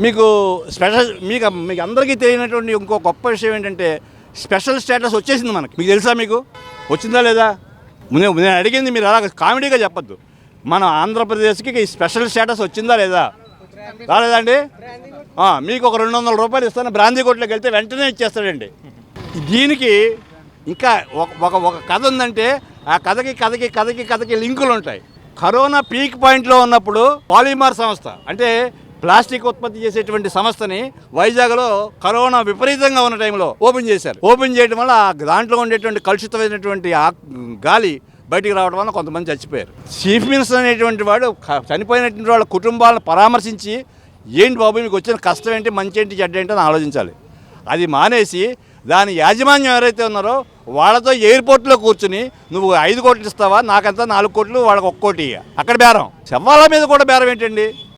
మీకు స్పెషల్ మీకు మీకు అందరికీ తెలియనటువంటి ఇంకో గొప్ప విషయం ఏంటంటే స్పెషల్ స్టేటస్ వచ్చేసింది మనకి. మీకు తెలుసా? మీకు వచ్చిందా లేదా? నేను అడిగింది మీరు అలా కామెడీగా చెప్పొద్దు. మన ఆంధ్రప్రదేశ్కి ఈ స్పెషల్ స్టేటస్ వచ్చిందా లేదా? రాలేదండి. మీకు ఒక 200 రూపాయలు ఇస్తాను, బ్రాందీ కొట్లోకి వెళ్తే వెంటనే ఇచ్చేస్తాడండి. దీనికి ఇంకా ఒక కథ ఉందంటే ఆ కథకి లింకులు ఉంటాయి. కరోనా పీక్ పాయింట్లో ఉన్నప్పుడు పాలిమర్ సంస్థ అంటే ప్లాస్టిక్ ఉత్పత్తి చేసేటువంటి సంస్థని వైజాగ్లో కరోనా విపరీతంగా ఉన్న టైంలో ఓపెన్ చేశారు. ఓపెన్ చేయడం వల్ల దాంట్లో ఉండేటువంటి కలుషితమైనటువంటి గాలి బయటికి రావడం వల్ల కొంతమంది చచ్చిపోయారు. చీఫ్ మినిస్టర్ అనేటువంటి వాడు చనిపోయినటువంటి వాళ్ళ కుటుంబాలను పరామర్శించి ఏంటి బాబు మీకు వచ్చిన కష్టం ఏంటి, మంచి ఏంటి, చెడ్డ ఏంటి అని ఆలోచించాలి. అది మానేసి దాని యాజమాన్యం ఎవరైతే ఉన్నారో వాళ్ళతో ఎయిర్పోర్ట్లో కూర్చుని నువ్వు 5 కోట్లు ఇస్తావా, నాకంతా 4 కోట్లు, వాళ్ళకి 1 కోటి, అక్కడ బేరం. శవాల మీద కూడా బేరం ఏంటండి?